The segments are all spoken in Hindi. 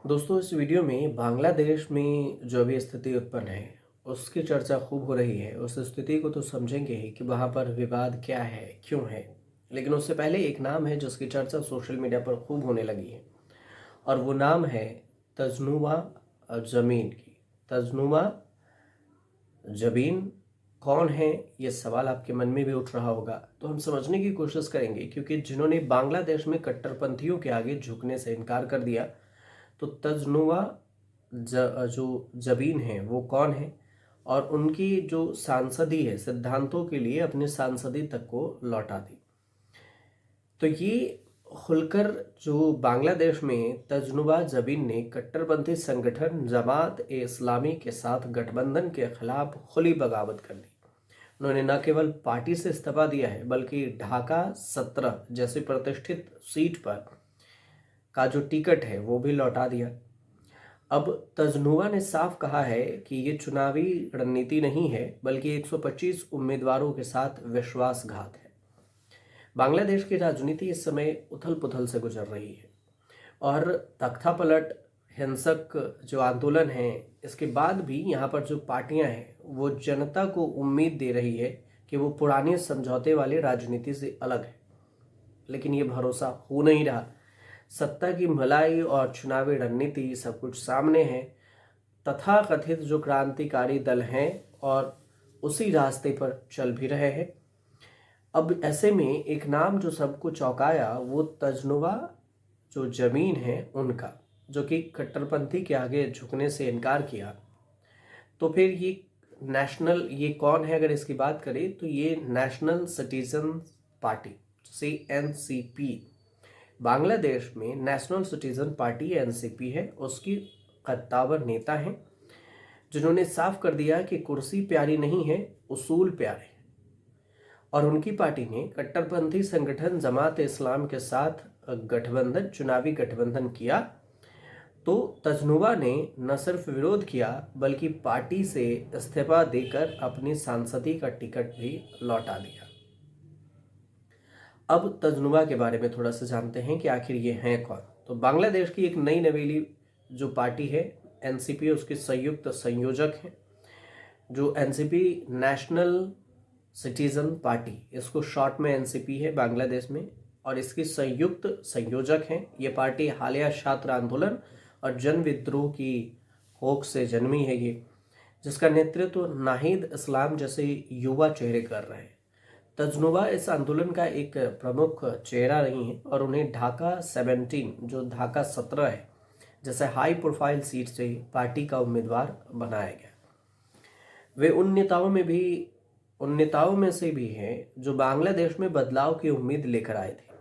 दोस्तों, इस वीडियो में बांग्लादेश में जो अभी स्थिति उत्पन्न है उसकी चर्चा खूब हो रही है। उस स्थिति को तो समझेंगे ही कि वहाँ पर विवाद क्या है, क्यों है। लेकिन उससे पहले एक नाम है जिसकी चर्चा सोशल मीडिया पर खूब होने लगी है और वो नाम है तजनुवा जमीन की। तजनुवा जबीन कौन है, ये सवाल आपके मन में भी उठ रहा होगा। तो हम समझने की कोशिश करेंगे, क्योंकि जिन्होंने बांग्लादेश में कट्टरपंथियों के आगे झुकने से इनकार कर दिया, तो तजनुवा जो जबीन है वो कौन है और उनकी जो सांसदी है सिद्धांतों के लिए अपने सांसदी तक को लौटा दी। तो ये खुलकर जो बांग्लादेश में तजनुबा जबीन ने कट्टरपंथी संगठन जमात ए इस्लामी के साथ गठबंधन के खिलाफ खुली बगावत कर दी। उन्होंने न केवल पार्टी से इस्तीफा दिया है बल्कि ढाका 17 जैसी प्रतिष्ठित सीट पर का जो टिकट है वो भी लौटा दिया। अब तजनुवा ने साफ कहा है कि ये चुनावी रणनीति नहीं है बल्कि 125 उम्मीदवारों के साथ विश्वासघात है। बांग्लादेश की राजनीति इस समय उथल पुथल से गुजर रही है और तख्ता पलट, हिंसक जो आंदोलन है, इसके बाद भी यहाँ पर जो पार्टियां हैं वो जनता को उम्मीद दे रही है कि वो पुराने समझौते वाली राजनीति से अलग है। लेकिन ये भरोसा हो नहीं रहा। सत्ता की भलाई और चुनावी रणनीति सब कुछ सामने है। तथाकथित जो क्रांतिकारी दल हैं और उसी रास्ते पर चल भी रहे हैं। अब ऐसे में एक नाम जो सबको चौंकाया वो तजनुवा जो जमीन है उनका, जो कि कट्टरपंथी के आगे झुकने से इनकार किया। तो फिर ये कौन है? अगर इसकी बात करें तो ये नेशनल सिटीजन पार्टी, से एनसीपी, बांग्लादेश में नेशनल सिटीजन पार्टी एनसीपी है, उसकी कद्दावर नेता हैं जिन्होंने साफ कर दिया कि कुर्सी प्यारी नहीं है, उसूल प्यारे। और उनकी पार्टी ने कट्टरपंथी संगठन जमात इस्लाम के साथ चुनावी गठबंधन किया। तो तजनुबा ने न सिर्फ विरोध किया बल्कि पार्टी से इस्तीफा देकर अपनी सांसदी का टिकट भी लौटा दिया। अब तजनुबा के बारे में थोड़ा सा जानते हैं कि आखिर ये हैं कौन। तो बांग्लादेश की एक नई नवेली जो पार्टी है एनसीपी, उसके संयुक्त संयोजक हैं। जो एनसीपी नेशनल सिटीजन पार्टी, इसको शॉर्ट में एनसीपी है बांग्लादेश में, और इसके संयुक्त संयोजक हैं। ये पार्टी हालिया छात्र आंदोलन और जन विद्रोह की होक से जन्मी है ये, जिसका नेतृत्व नाहिद इस्लाम जैसे युवा चेहरे कर रहे हैं। तजनुबा इस आंदोलन का एक प्रमुख चेहरा रही है और उन्हें ढाका 17, जो ढाका 17 है, जैसे हाई प्रोफाइल सीट से पार्टी का उम्मीदवार बनाया गया। वे उन नेताओं में से भी हैं जो बांग्लादेश में बदलाव की उम्मीद लेकर आए थे।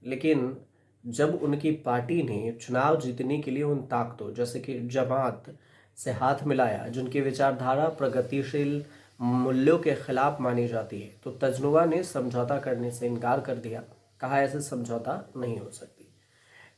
लेकिन जब उनकी पार्टी ने चुनाव जीतने के लिए उन ताकतों जैसे कि जमात से हाथ मिलाया, जिनकी विचारधारा प्रगतिशील मूल्यों के खिलाफ मानी जाती है, तो तजनुबा ने समझौता करने से इनकार कर दिया। कहा ऐसे समझौता नहीं हो सकती।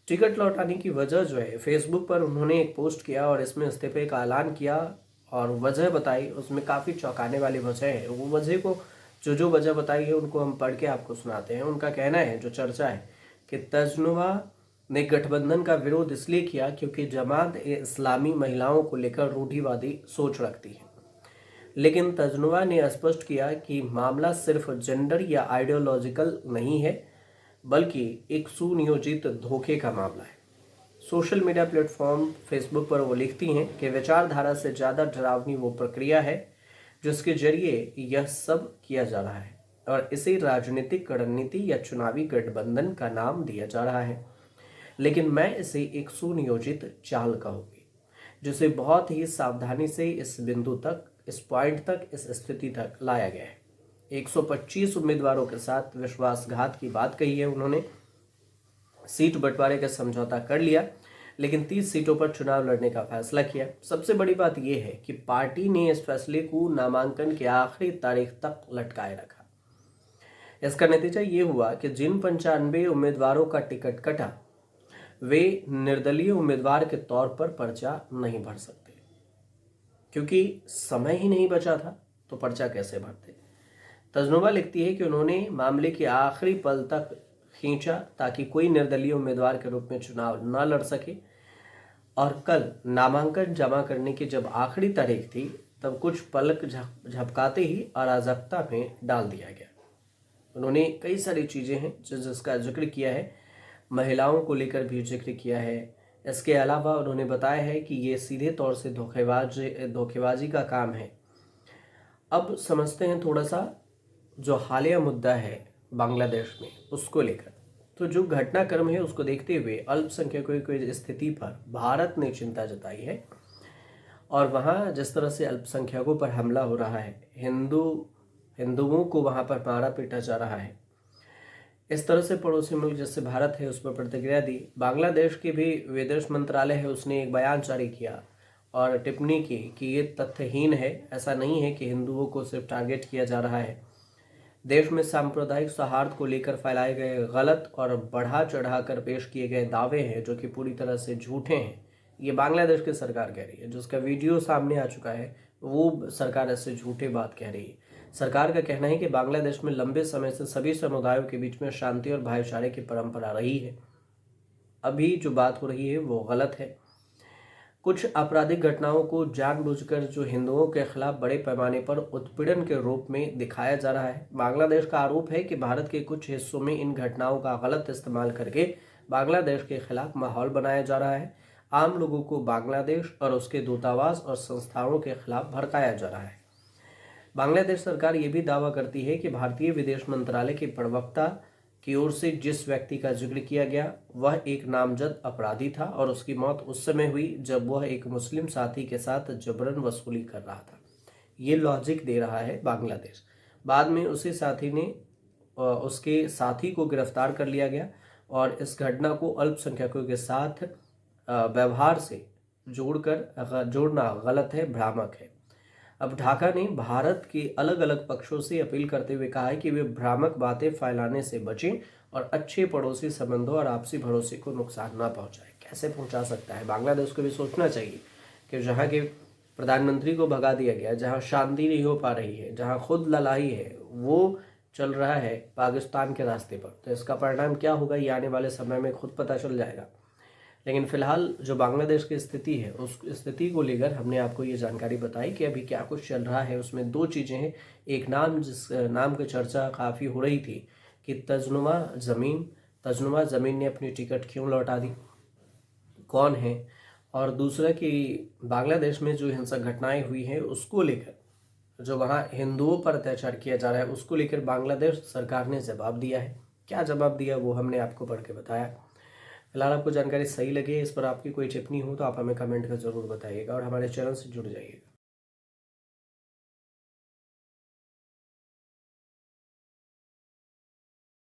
टिकट लौटाने की वजह जो है, फेसबुक पर उन्होंने एक पोस्ट किया और इसमें इस्तीफे का ऐलान किया और वजह बताई। उसमें काफ़ी चौंकाने वाली वजह है। वो वजह को जो वजह बताई है उनको हम पढ़ के आपको सुनाते हैं। उनका कहना है, जो चर्चा है, कि तजनुबा ने गठबंधन का विरोध इसलिए किया क्योंकि जमात ए इस्लामी महिलाओं को लेकर रूढ़िवादी सोच रखती है। लेकिन तजनुबा ने स्पष्ट किया कि मामला सिर्फ जेंडर या आइडियोलॉजिकल नहीं है बल्कि एक सुनियोजित धोखे का मामला है। सोशल मीडिया प्लेटफॉर्म फेसबुक पर वो लिखती हैं कि विचारधारा से ज़्यादा डरावनी वो प्रक्रिया है जिसके जरिए यह सब किया जा रहा है और इसे राजनीतिक रणनीति या चुनावी गठबंधन का नाम दिया जा रहा है। लेकिन मैं इसे एक सुनियोजित चाल कहूँगी, जिसे बहुत ही सावधानी से इस बिंदु तक, इस पॉइंट तक, इस स्थिति तक लाया गया है। 125 उम्मीदवारों के साथ विश्वासघात की बात कही है उन्होंने। सीट बंटवारे का समझौता कर लिया लेकिन 30 सीटों पर चुनाव लड़ने का फैसला किया। सबसे बड़ी बात यह है कि पार्टी ने इस फैसले को नामांकन की आखिरी तारीख तक लटकाए रखा। इसका नतीजा ये हुआ कि जिन 95 उम्मीदवारों का टिकट कटा, वे निर्दलीय उम्मीदवार के तौर पर पर्चा नहीं भर सकते, क्योंकि समय ही नहीं बचा था तो पर्चा कैसे भरते। तजनुबा लिखती है कि उन्होंने मामले के आखिरी पल तक खींचा ताकि कोई निर्दलीय उम्मीदवार के रूप में चुनाव न लड़ सके और कल नामांकन जमा करने की जब आखिरी तारीख थी तब कुछ पलक झपकाते ही अराजकता में डाल दिया गया। उन्होंने कई सारी चीज़ें हैं जिसका जिक्र किया है, महिलाओं को लेकर भी जिक्र किया है। इसके अलावा उन्होंने बताया है कि ये सीधे तौर से धोखेबाजी का काम है। अब समझते हैं थोड़ा सा जो हालिया मुद्दा है बांग्लादेश में उसको लेकर। तो जो घटनाक्रम है उसको देखते हुए अल्पसंख्यकों की स्थिति पर भारत ने चिंता जताई है और वहाँ जिस तरह से अल्पसंख्यकों पर हमला हो रहा है, हिंदुओं को वहाँ पर मारा पीटा जा रहा है, इस तरह से पड़ोसी मुल्क जैसे भारत है उस पर प्रतिक्रिया दी। बांग्लादेश के भी विदेश मंत्रालय है उसने एक बयान जारी किया और टिप्पणी की कि ये तथ्यहीन है। ऐसा नहीं है कि हिंदुओं को सिर्फ टारगेट किया जा रहा है। देश में सांप्रदायिक सौहार्द को लेकर फैलाए गए गलत और बढ़ा चढ़ाकर पेश किए गए दावे हैं जो कि पूरी तरह से झूठे हैं। ये बांग्लादेश की सरकार कह रही है, जिसका वीडियो सामने आ चुका है वो सरकार ऐसे झूठे बात कह रही है। सरकार का कहना है कि बांग्लादेश में लंबे समय से सभी समुदायों के बीच में शांति और भाईचारे की परंपरा रही है। अभी जो बात हो रही है वो गलत है। कुछ आपराधिक घटनाओं को जानबूझकर जो हिंदुओं के खिलाफ बड़े पैमाने पर उत्पीड़न के रूप में दिखाया जा रहा है। बांग्लादेश का आरोप है कि भारत के कुछ हिस्सों में इन घटनाओं का गलत इस्तेमाल करके बांग्लादेश के खिलाफ माहौल बनाया जा रहा है। आम लोगों को बांग्लादेश और उसके दूतावास और संस्थाओं के खिलाफ भड़काया जा रहा है। बांग्लादेश सरकार ये भी दावा करती है कि भारतीय विदेश मंत्रालय के प्रवक्ता की ओर से जिस व्यक्ति का जिक्र किया गया वह एक नामजद अपराधी था और उसकी मौत उस समय हुई जब वह एक मुस्लिम साथी के साथ जबरन वसूली कर रहा था। ये लॉजिक दे रहा है बांग्लादेश। बाद में उसके साथी को गिरफ्तार कर लिया गया और इस घटना को अल्पसंख्यकों के साथ व्यवहार से जोड़ना गलत है, भ्रामक है। अब ढाका ने भारत के अलग अलग पक्षों से अपील करते हुए कहा है कि वे भ्रामक बातें फैलाने से बचें और अच्छे पड़ोसी संबंधों और आपसी भरोसे को नुकसान ना पहुंचाए। कैसे पहुंचा सकता है? बांग्लादेश को भी सोचना चाहिए कि जहां के प्रधानमंत्री को भगा दिया गया, जहां शांति नहीं हो पा रही है, जहां खुद लड़ाई है, वो चल रहा है पाकिस्तान के रास्ते पर। तो इसका परिणाम क्या होगा ये आने वाले समय में खुद पता चल जाएगा। लेकिन फिलहाल जो बांग्लादेश की स्थिति है उस स्थिति को लेकर हमने आपको ये जानकारी बताई कि अभी क्या कुछ चल रहा है। उसमें दो चीज़ें हैं। एक नाम, जिस नाम की चर्चा काफ़ी हो रही थी कि तजनुमा ज़मीन ने अपनी टिकट क्यों लौटा दी, कौन है, और दूसरा कि बांग्लादेश में जो हिंसक घटनाएं हुई हैं उसको लेकर जो वहाँ हिंदुओं पर अत्याचार किया जा रहा है उसको लेकर बांग्लादेश सरकार ने जवाब दिया है। क्या जवाब दिया वो हमने आपको पढ़ के बताया। फिलहाल आपको जानकारी सही लगे, इस पर आपकी कोई टिप्पणी हो तो आप हमें कमेंट कर ज़रूर बताइएगा और हमारे चैनल से जुड़ जाइएगा।